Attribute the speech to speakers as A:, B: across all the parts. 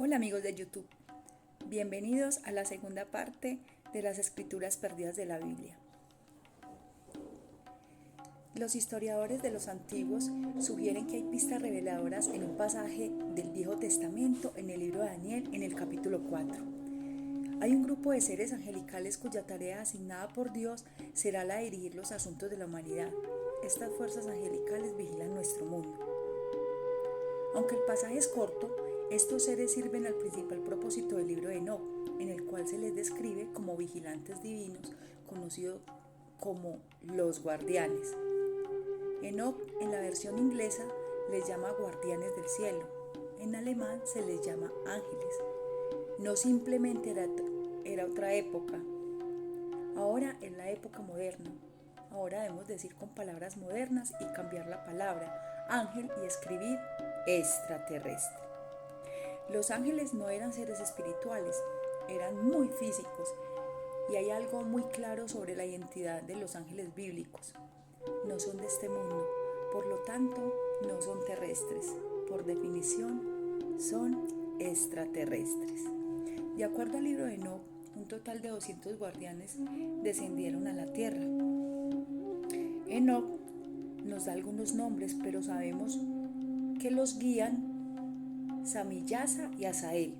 A: Hola amigos de YouTube, bienvenidos a la segunda parte de las escrituras perdidas de la Biblia. Los historiadores de los antiguos sugieren que hay pistas reveladoras en un pasaje del Viejo Testamento en el libro de Daniel en el capítulo 4. Hay un grupo de seres angelicales cuya tarea asignada por Dios será la de dirigir los asuntos de la humanidad. Estas fuerzas angelicales vigilan nuestro mundo. Aunque el pasaje es corto, estos seres sirven al principal propósito del libro de Enoc, en el cual se les describe como vigilantes divinos, conocidos como los guardianes. Enoc, en la versión inglesa, les llama guardianes del cielo. En alemán se les llama ángeles. No simplemente era otra época. Ahora es la época moderna. Ahora debemos decir con palabras modernas y cambiar la palabra ángel y escribir extraterrestre. Los ángeles no eran seres espirituales, eran muy físicos, y hay algo muy claro sobre la identidad de los ángeles bíblicos. No son de este mundo, por lo tanto no son terrestres, por definición son extraterrestres. De acuerdo al libro de Enoc, un total de 200 guardianes descendieron a la tierra. Enoc nos da algunos nombres, pero sabemos que los guían Samiyasa y Azael.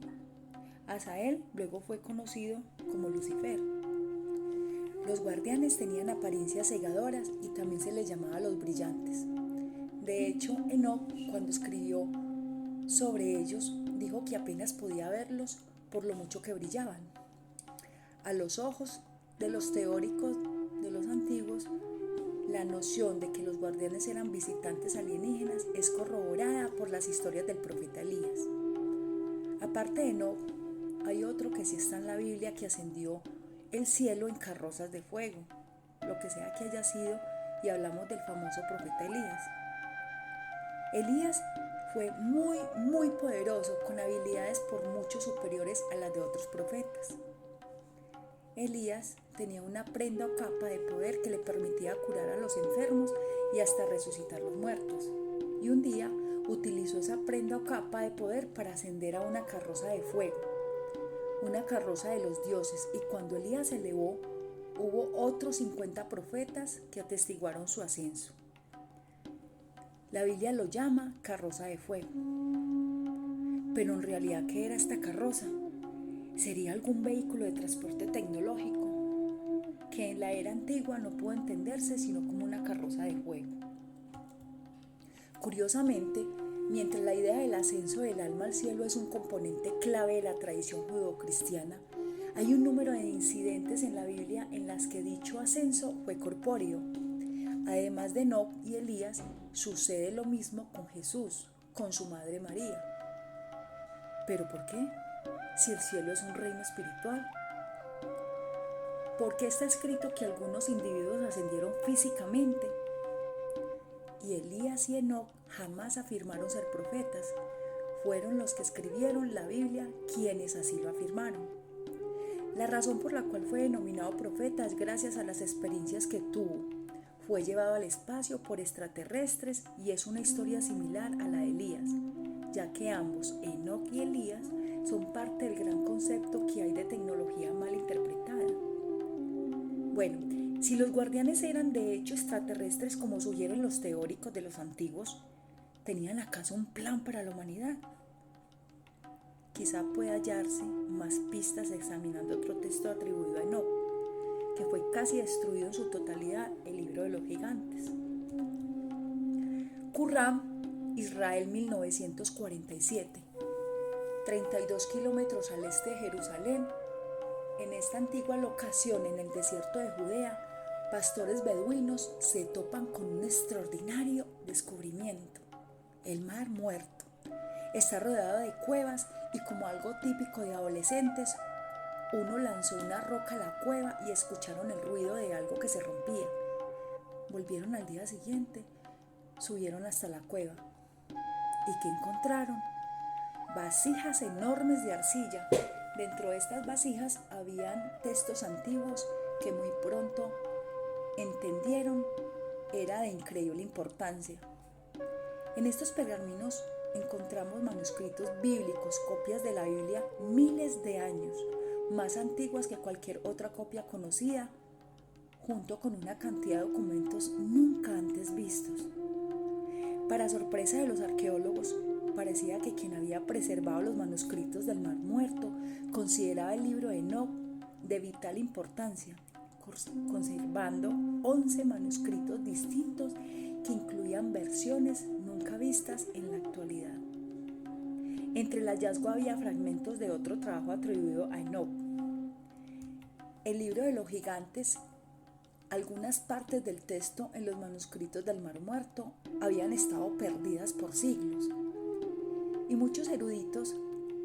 A: Azael luego fue conocido como Lucifer. Los guardianes tenían apariencias cegadoras y también se les llamaba los brillantes. De hecho, Enoc, cuando escribió sobre ellos, dijo que apenas podía verlos por lo mucho que brillaban. A los ojos de los teóricos de los antiguos, la noción de que los guardianes eran visitantes alienígenas es corroborada por las historias del profeta Elías. Aparte de Enoc, hay otro que sí está en la Biblia que ascendió el cielo en carrozas de fuego, lo que sea que haya sido, y hablamos del famoso profeta Elías. Elías fue muy poderoso, con habilidades por mucho superiores a las de otros profetas. Elías tenía una prenda o capa de poder que le permitía curar a los enfermos y hasta resucitar los muertos. Y un día utilizó esa prenda o capa de poder para ascender a una carroza de fuego, una carroza de los dioses, y cuando Elías se elevó, hubo otros 50 profetas que atestiguaron su ascenso. La Biblia lo llama carroza de fuego. Pero en realidad, ¿qué era esta carroza? ¿Sería algún vehículo de transporte tecnológico? Que en la era antigua no pudo entenderse sino como una carroza de fuego. Curiosamente, mientras la idea del ascenso del alma al cielo es un componente clave de la tradición judeocristiana, hay un número de incidentes en la Biblia en las que dicho ascenso fue corpóreo. Además de Enoc y Elías, sucede lo mismo con Jesús, con su madre María. ¿Pero por qué? Si el cielo es un reino espiritual. ¿Por qué está escrito que algunos individuos ascendieron físicamente? Y Elías y Enoc jamás afirmaron ser profetas. Fueron los que escribieron la Biblia quienes así lo afirmaron. La razón por la cual fue denominado profeta es gracias a las experiencias que tuvo. Fue llevado al espacio por extraterrestres y es una historia similar a la de Elías, ya que ambos, Enoc y Elías, son parte del gran concepto que hay de tecnología mal interpretada. Bueno, si los guardianes eran de hecho extraterrestres como sugieren los teóricos de los antiguos, ¿tenían acaso un plan para la humanidad? Quizá pueda hallarse más pistas examinando otro texto atribuido a Enoc, que fue casi destruido en su totalidad, el libro de los gigantes. Qumran, Israel 1947, 32 kilómetros al este de Jerusalén. En esta antigua locación en el desierto de Judea, pastores beduinos se topan con un extraordinario descubrimiento: el mar muerto. Está rodeado de cuevas y, como algo típico de adolescentes, uno lanzó una roca a la cueva y escucharon el ruido de algo que se rompía. Volvieron al día siguiente, subieron hasta la cueva. ¿Y qué encontraron? Vasijas enormes de arcilla. Dentro de estas vasijas habían textos antiguos que muy pronto entendieron era de increíble importancia. En estos pergaminos encontramos manuscritos bíblicos, copias de la Biblia, miles de años, más antiguas que cualquier otra copia conocida, junto con una cantidad de documentos nunca antes vistos. Para sorpresa de los arqueólogos, parecía que quien había preservado los manuscritos del Mar Muerto consideraba el libro de Enoc de vital importancia, conservando 11 manuscritos distintos que incluían versiones nunca vistas en la actualidad. Entre el hallazgo había fragmentos de otro trabajo atribuido a Enoc. El libro de los gigantes, algunas partes del texto en los manuscritos del Mar Muerto habían estado perdidas por siglos, y muchos eruditos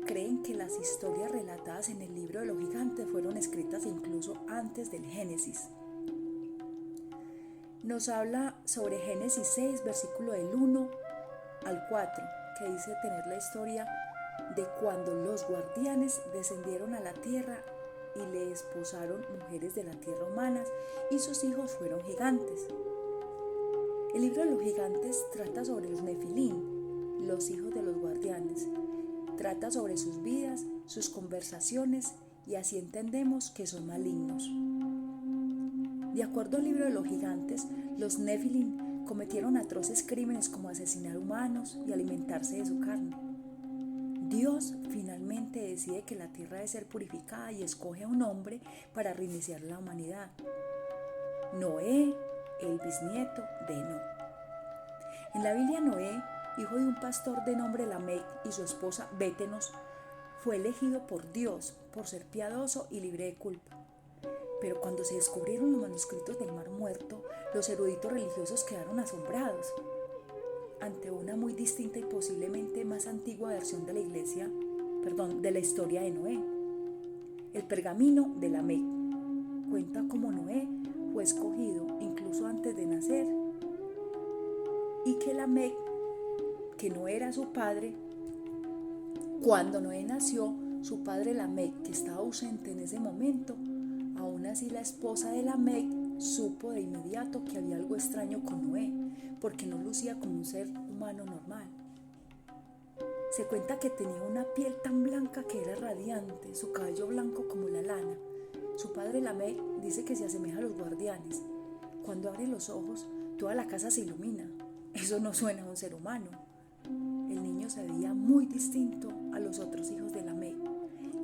A: creen que las historias relatadas en el libro de los gigantes fueron escritas incluso antes del Génesis. Nos habla sobre Génesis 6, versículo del 1 al 4, que dice tener la historia de cuando los guardianes descendieron a la tierra y le esposaron mujeres de la tierra humanas y sus hijos fueron gigantes. El libro de los gigantes trata sobre los Nefilim, los hijos de los guardianes. Trata sobre sus vidas, sus conversaciones, y así entendemos que son malignos. De acuerdo al libro de los gigantes, los Nefilim cometieron atroces crímenes como asesinar humanos y alimentarse de su carne. Dios finalmente decide que la tierra debe ser purificada y escoge a un hombre para reiniciar la humanidad: Noé, el bisnieto de Enoc. En la Biblia, Noé, hijo de un pastor de nombre Lamec, y su esposa Bétenos, fue elegido por Dios por ser piadoso y libre de culpa. Pero cuando se descubrieron los manuscritos del Mar Muerto, los eruditos religiosos quedaron asombrados ante una muy distinta y posiblemente más antigua versión de la historia de Noé. El pergamino de Lamec cuenta cómo Noé fue escogido incluso antes de nacer, y que Lamec, que no era su padre, cuando Noé nació, su padre Lamec, que estaba ausente en ese momento, aún así la esposa de Lamec supo de inmediato que había algo extraño con Noé, porque no lucía como un ser humano normal. Se cuenta que tenía una piel tan blanca que era radiante, su cabello blanco como la lana. Su padre Lamec dice que se asemeja a los guardianes. Cuando abre los ojos, toda la casa se ilumina. Eso no suena a un ser humano. El niño se veía muy distinto a los otros hijos de Lamec.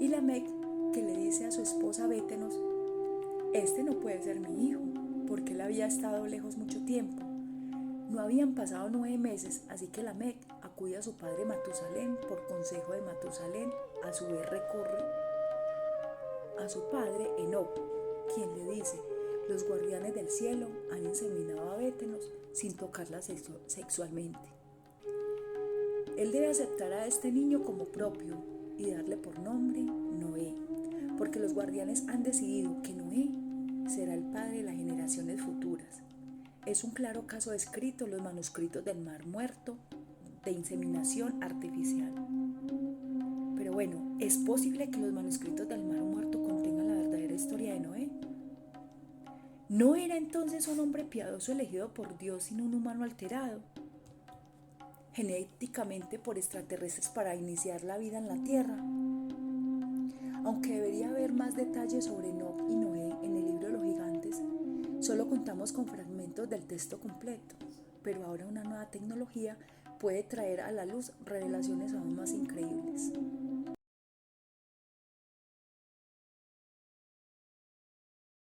A: Y Lamec, que le dice a su esposa Bétenos: este no puede ser mi hijo, porque él había estado lejos mucho tiempo. No habían pasado 9 meses, así que Lamec acude a su padre Matusalén. Por consejo de Matusalén, a su vez recurre a su padre Enoc, quien le dice: los guardianes del cielo han inseminado a Bétenos sin tocarla sexualmente. Él debe aceptar a este niño como propio y darle por nombre Noé, porque los guardianes han decidido que Noé será el padre de las generaciones futuras. Es un claro caso descrito en los manuscritos del Mar Muerto de inseminación artificial. Pero bueno, ¿es posible que los manuscritos del Mar Muerto contengan la verdadera historia de Noé? ¿No era entonces un hombre piadoso elegido por Dios sin un humano alterado, genéticamente por extraterrestres para iniciar la vida en la tierra? Aunque debería haber más detalles sobre Enoc y Noé en el libro de los gigantes, solo contamos con fragmentos del texto completo, pero ahora una nueva tecnología puede traer a la luz revelaciones aún más increíbles.